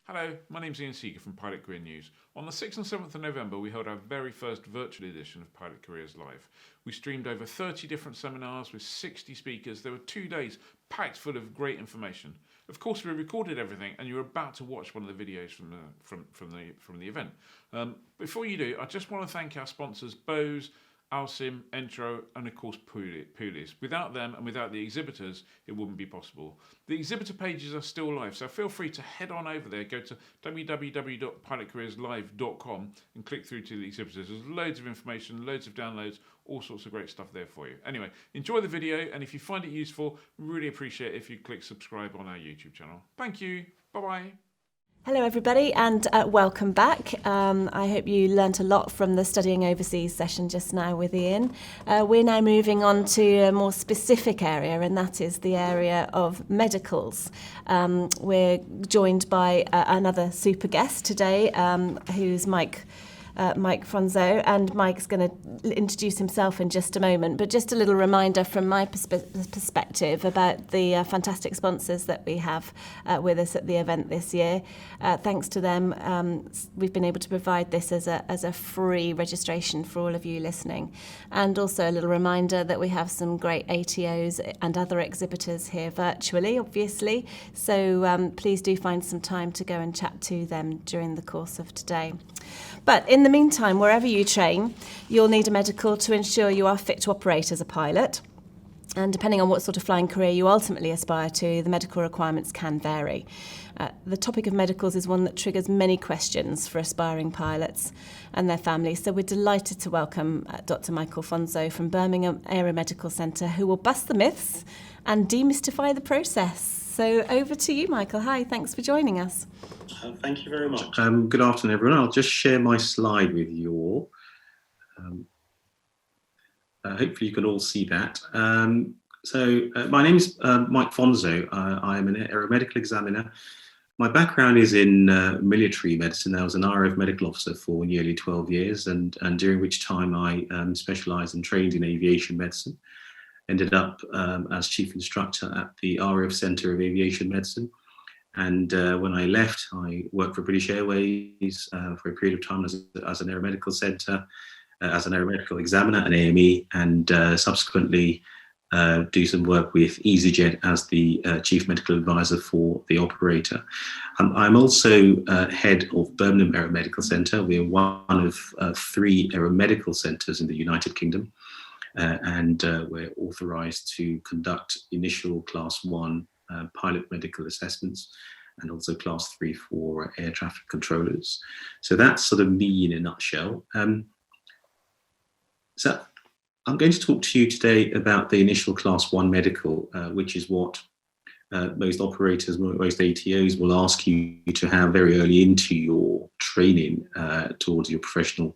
Hello, my name's Ian Seeger from Pilot Career News. On the 6th and 7th of November, we held our very first virtual edition of Pilot Careers Live. We streamed over 30 different seminars with 60 speakers. There were 2 days packed full of great information. Of course, we recorded everything, and you're about to watch one of the videos from the event. Before you do, I just want to thank our sponsors, Bose, Alsim, Entro, and of course Pulis. Without them and without the exhibitors, it wouldn't be possible. The exhibitor pages are still live, so feel free to head on over there. Go to www.pilotcareerslive.com and click through to the exhibitors. There's loads of information, loads of downloads, all sorts of great stuff there for you. Anyway, enjoy the video, and if you find it useful, really appreciate it if you click subscribe on our YouTube channel. Thank you. Bye-bye. Hello everybody and welcome back. I hope you learnt a lot from the Studying Overseas session just now with Ian. We're now moving on to a more specific area, and that is the area of medicals. We're joined by another super guest today, who's Mike Fonso, and Mike's going to introduce himself in just a moment, but just a little reminder from my perspective about the fantastic sponsors that we have with us at the event this year. Thanks to them, we've been able to provide this as a free registration for all of you listening, and also a little reminder that we have some great ATOs and other exhibitors here virtually, obviously, so please do find some time to go and chat to them during the course of today. But in the meantime, wherever you train, you'll need a medical to ensure you are fit to operate as a pilot. And depending on what sort of flying career you ultimately aspire to, the medical requirements can vary. The topic of medicals is one that triggers many questions for aspiring pilots and their families. So we're delighted to welcome Dr. Michael Fonso from Birmingham Aeromedical Centre, who will bust the myths and demystify the process. So over to you, Michael. Hi, thanks for joining us. Thank you very much. Good afternoon, everyone. I'll just share my slide with you all. Hopefully you can all see that. My name is Mike Fonso. I am an aeromedical examiner. My background is in military medicine. I was an RAF medical officer for nearly 12 years, and during which time I specialised and trained in aviation medicine. Ended up as chief instructor at the RAF Centre of Aviation Medicine. And when I left, I worked for British Airways for a period of time as an aeromedical centre, as an aeromedical examiner, an AME, and subsequently do some work with EasyJet as the chief medical advisor for the operator. I'm also head of Birmingham Aeromedical Centre. We're one of 3 aeromedical centres in the United Kingdom. And we're authorised to conduct initial Class 1 pilot medical assessments and also Class 3 for air traffic controllers. So that's sort of me in a nutshell. So I'm going to talk to you today about the initial Class 1 medical, which is what most operators, most ATOs will ask you to have very early into your training towards your professional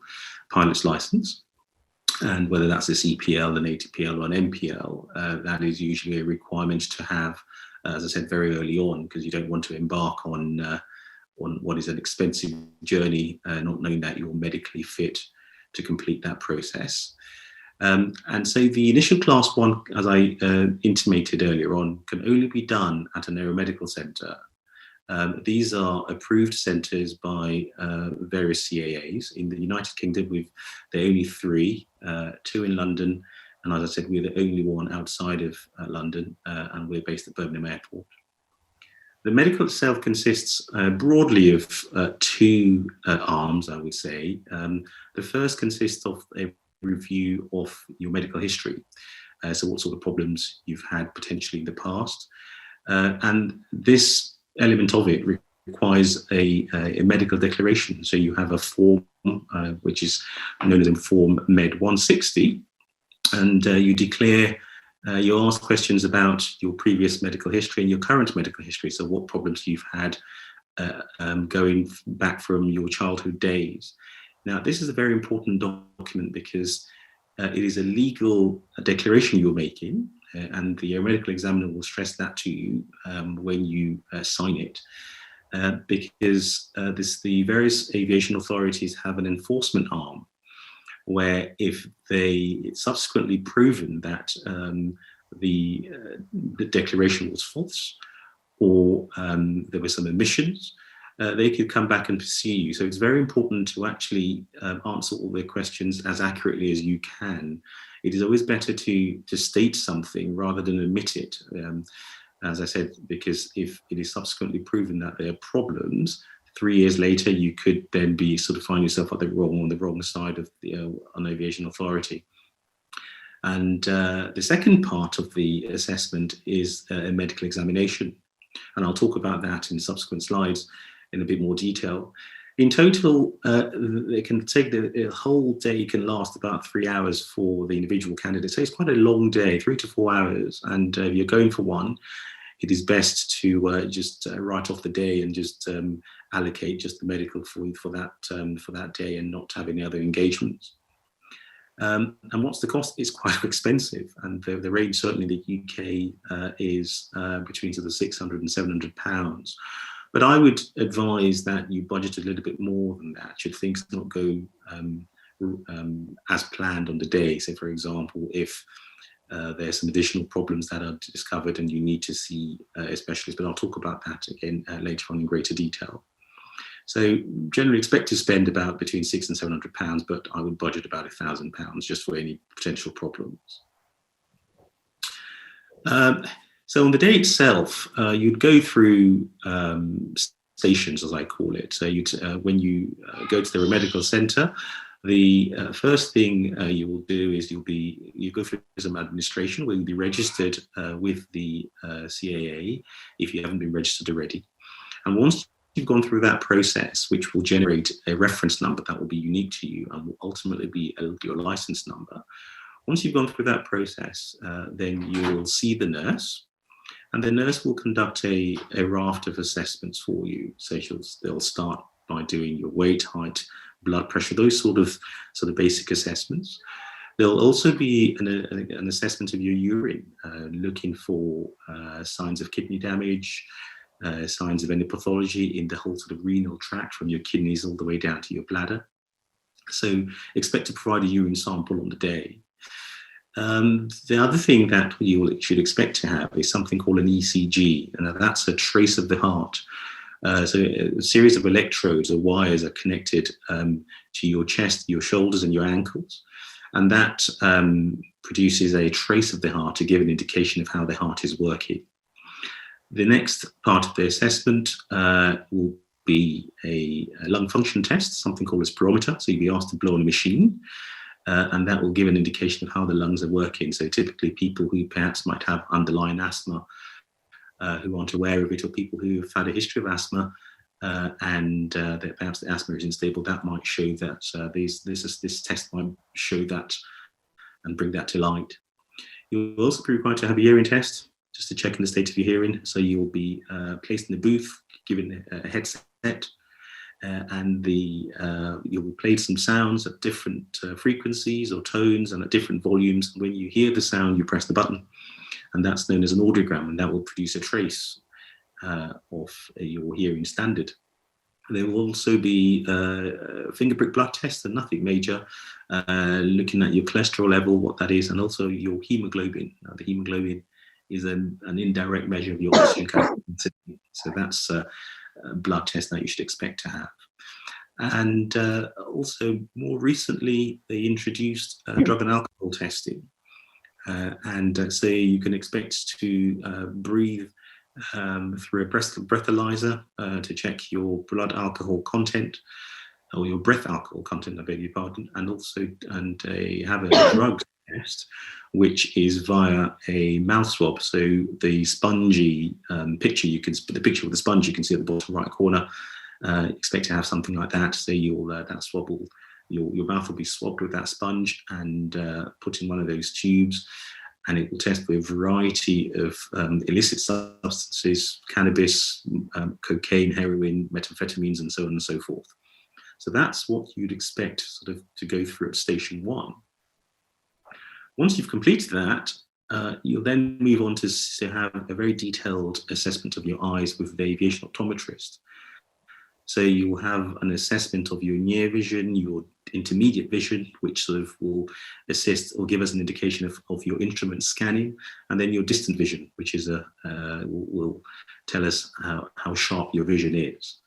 pilot's licence. And whether that's a CPL, an ATPL, or an MPL, that is usually a requirement to have, as I said, very early on, because you don't want to embark on what is an expensive journey, not knowing that you're medically fit to complete that process. And so the initial Class 1, as I intimated earlier on, can only be done at an aeromedical centre. These are approved centres by various CAAs. In the United Kingdom, there are only 3, 2 in London, and as I said, we're the only one outside of London, and we're based at Birmingham Airport. The medical itself consists broadly of 2 arms, I would say. The first consists of a review of your medical history, so what sort of problems you've had potentially in the past. And this element of it requires a medical declaration. So you have a form which is known as in Form Med 160, and you declare, you ask questions about your previous medical history and your current medical history. So what problems you've had going back from your childhood days. Now, this is a very important document because it is a legal declaration you're making, and the aeromedical examiner will stress that to you when you sign it, because the various aviation authorities have an enforcement arm where if it's subsequently proven that the declaration was false, or there were some omissions, they could come back and see you. So it's very important to actually answer all their questions as accurately as you can. It is always better to state something rather than admit it. As I said, because if it is subsequently proven that there are problems, 3 years later, you could then be sort of find yourself on the wrong side of the an aviation authority. And the second part of the assessment is a medical examination. And I'll talk about that in subsequent slides in a bit more detail. In total, it can take the whole day can last about 3 hours for the individual candidate. So it's quite a long day, 3 to 4 hours. And if you're going for one, it is best to just write off the day and just allocate just the medical for that day and not have any other engagements. And what's the cost? It's quite expensive, and the range certainly in the UK is between sort of £600 and £700. But I would advise that you budget a little bit more than that should things not go as planned on the day. So, for example, if there's some additional problems that are discovered and you need to see a specialist, but I'll talk about that again later on in greater detail. So generally expect to spend about between £600 and £700, but I would budget about £1,000 just for any potential problems. So on the day itself, you'd go through stations, as I call it. So when you go to the Aeromedical Centre, the first thing you will do is you go through some administration where you'll be registered with the CAA if you haven't been registered already. And once you've gone through that process, which will generate a reference number that will be unique to you and will ultimately be your license number. Once you've gone through that process, then you will see the nurse, and the nurse will conduct a raft of assessments for you. So they'll start by doing your weight, height, blood pressure, those sort of basic assessments. There'll also be an assessment of your urine, looking for signs of kidney damage, signs of any pathology in the whole sort of renal tract from your kidneys all the way down to your bladder. So expect to provide a urine sample on the day. The other thing that you should expect to have is something called an ECG, and that's a trace of the heart. So a series of electrodes or wires are connected to your chest, your shoulders and your ankles, and that produces a trace of the heart to give an indication of how the heart is working. The next part of the assessment will be a lung function test, something called a spirometer. So you'll be asked to blow on a machine, and that will give an indication of how the lungs are working. So typically people who perhaps might have underlying asthma, who aren't aware of it, or people who have had a history of asthma and that perhaps the asthma is unstable, that might show that this test might show that and bring that to light. You'll also be required to have a hearing test, just to check in the state of your hearing. So you will be placed in a booth, given a headset, and you will play some sounds at different frequencies or tones and at different volumes. When you hear the sound, you press the button, and that's known as an audiogram, and that will produce a trace of your hearing standard. There will also be finger prick blood tests, and nothing major, looking at your cholesterol level, what that is, and also your hemoglobin. Now, the hemoglobin is an indirect measure of your oxygen capacity. So that's a blood test that you should expect to have. And also more recently, they introduced drug and alcohol testing. So you can expect to breathe through a breathalyzer to check your blood alcohol content, or your breath alcohol content, I beg your pardon, and also have a drug test, which is via a mouth swab. So the spongy picture the picture with the sponge you can see at the bottom right corner. Expect to have something like that. So that swab will your mouth will be swabbed with that sponge and put in one of those tubes, and it will test for a variety of illicit substances, cannabis, cocaine, heroin, methamphetamines, and so on and so forth. So that's what you'd expect sort of to go through at station 1. Once you've completed that, you'll then move on to have a very detailed assessment of your eyes with the aviation optometrist. So you will have an assessment of your near vision, your intermediate vision, which sort of will assist or give us an indication of your instrument scanning, and then your distant vision, which is will tell us how sharp your vision is.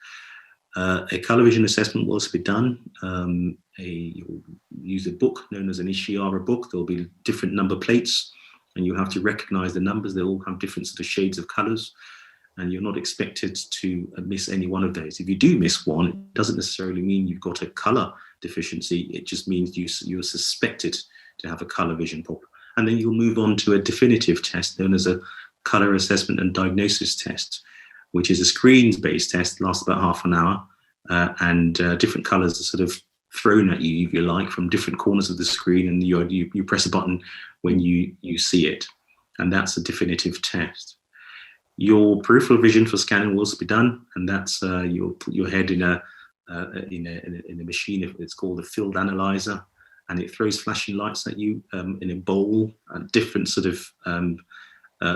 A colour vision assessment will also be done. You'll use a book known as an Ishihara book. There'll be different number plates, and you have to recognise the numbers. They all have different sort of shades of colours, and you're not expected to miss any one of those. If you do miss one, it doesn't necessarily mean you've got a colour deficiency. It just means you're suspected to have a colour vision problem. And then you'll move on to a definitive test known as a colour assessment and diagnosis test, which is a screens-based test, lasts about half an hour, and different colours are sort of thrown at you, if you like, from different corners of the screen, and you press a button when you see it, and that's a definitive test. Your peripheral vision for scanning will also be done, and that's you'll put your head in a machine. It's called a field analyzer, and it throws flashing lights at you in a bowl at different sort of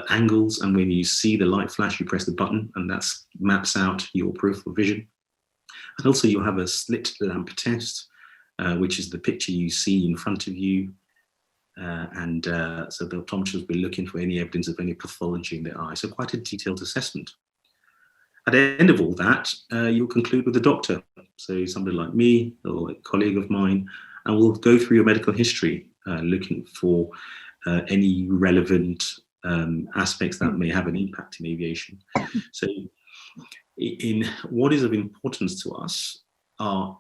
angles, and when you see the light flash, you press the button, and that maps out your peripheral vision. And also you'll have a slit lamp test, which is the picture you see in front of you, so the optometrist will be looking for any evidence of any pathology in the eye. So quite a detailed assessment. At the end of all that, you'll conclude with the doctor, so somebody like me or a colleague of mine, and we'll go through your medical history, looking for any relevant aspects that may have an impact in aviation. So in what is of importance to us are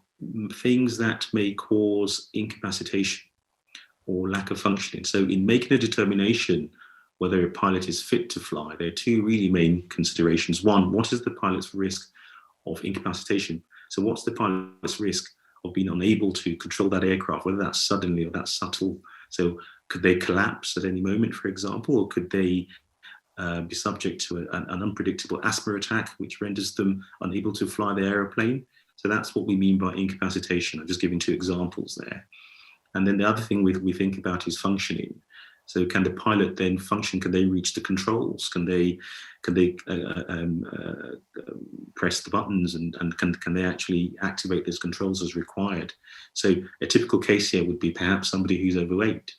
things that may cause incapacitation or lack of functioning. So in making a determination whether a pilot is fit to fly, there are two really main considerations. One, what is the pilot's risk of incapacitation? So what's the pilot's risk of being unable to control that aircraft, whether that's suddenly or that's subtle? So could they collapse at any moment, for example, or could they be subject to an unpredictable asthma attack, which renders them unable to fly the aeroplane? So that's what we mean by incapacitation. I'm just giving two examples there. And then the other thing we think about is functioning. So can the pilot then function? Can they reach the controls? Can they press the buttons, and can they actually activate those controls as required? So a typical case here would be perhaps somebody who's overweight.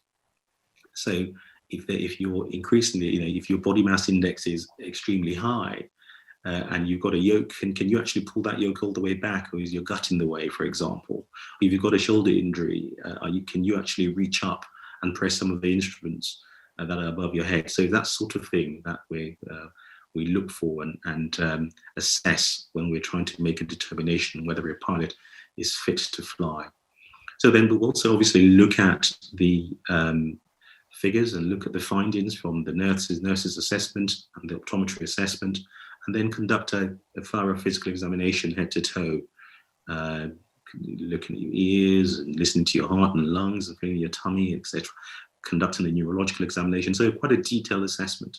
So if you're increasingly, if your body mass index is extremely high, and you've got a yoke, can you actually pull that yoke all the way back, or is your gut in the way, for example? If you've got a shoulder injury, can you actually reach up and press some of the instruments that are above your head? So that sort of thing that we look for and assess when we're trying to make a determination whether a pilot is fit to fly. So then we'll also obviously look at the figures and look at the findings from the nurses assessment and the optometry assessment, and then conduct a thorough physical examination head to toe, looking at your ears and listening to your heart and lungs and feeling your tummy, etc., conducting a neurological examination. So quite a detailed assessment.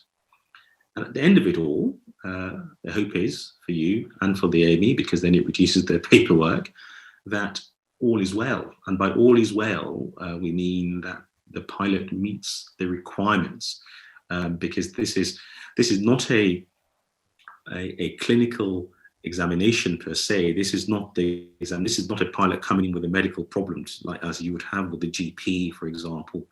And at the end of it all, the hope is for you and for the AME, because then it reduces the paperwork, that all is well. And by all is well, we mean that the pilot meets the requirements, because this is not a clinical examination per se. This is not the exam. This is not a pilot coming in with a medical problem, like as you would have with the GP, for example,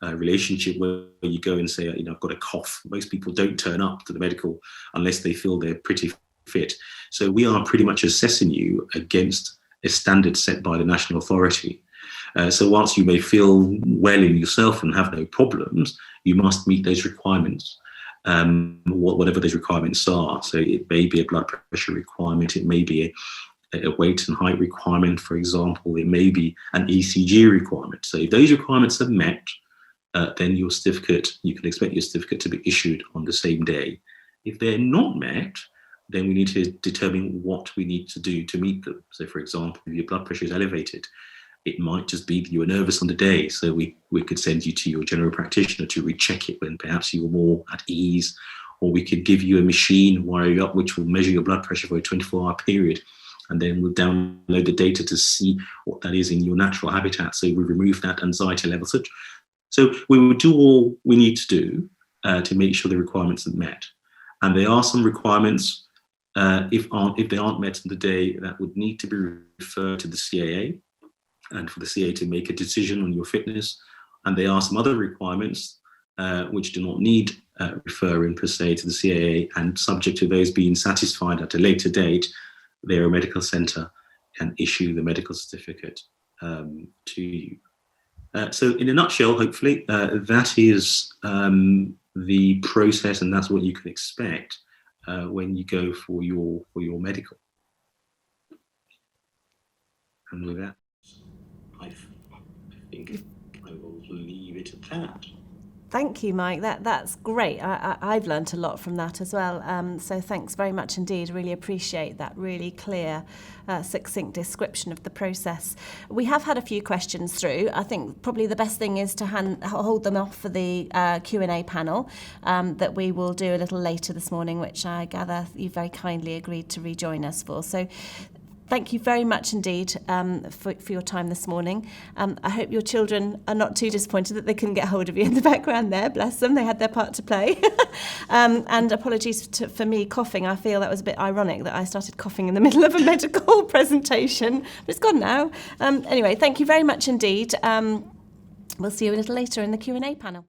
a relationship where you go and say, I've got a cough. Most people don't turn up to the medical unless they feel they're pretty fit. So we are pretty much assessing you against a standard set by the national authority. So whilst you may feel well in yourself and have no problems, you must meet those requirements. Whatever those requirements are. So it may be a blood pressure requirement, it may be a weight and height requirement, for example, it may be an ECG requirement. So if those requirements are met, then your certificate, you can expect your certificate to be issued on the same day. If they're not met, then we need to determine what we need to do to meet them. So for example, if your blood pressure is elevated, it might just be that you were nervous on the day. So we could send you to your general practitioner to recheck it when perhaps you were more at ease, or we could give you a machine, wire you up, which will measure your blood pressure for a 24-hour period. And then we'll download the data to see what that is in your natural habitat. So we remove that anxiety level. So we will do all we need to do to make sure the requirements are met. And there are some requirements, if they aren't met on the day, that would need to be referred to the CAA, and for the CA to make a decision on your fitness. And there are some other requirements which do not need referring per se to the CAA, and subject to those being satisfied at a later date, the Aeromedical Centre can issue the medical certificate to you. So in a nutshell, hopefully, that is the process, and that's what you can expect when you go for your medical. And with that, I think I will leave it at that. Thank you, Mike. That's great. I've learnt a lot from that as well. So thanks very much indeed. Really appreciate that really clear, succinct description of the process. We have had a few questions through. I think probably the best thing is to hold them off for the Q&A panel that we will do a little later this morning, which I gather you very kindly agreed to rejoin us for. So thank you very much indeed for your time this morning. I hope your children are not too disappointed that they couldn't get hold of you in the background there. Bless them, they had their part to play. And apologies for me coughing. I feel that was a bit ironic that I started coughing in the middle of a medical presentation. But it's gone now. Anyway, thank you very much indeed. We'll see you a little later in the Q&A panel.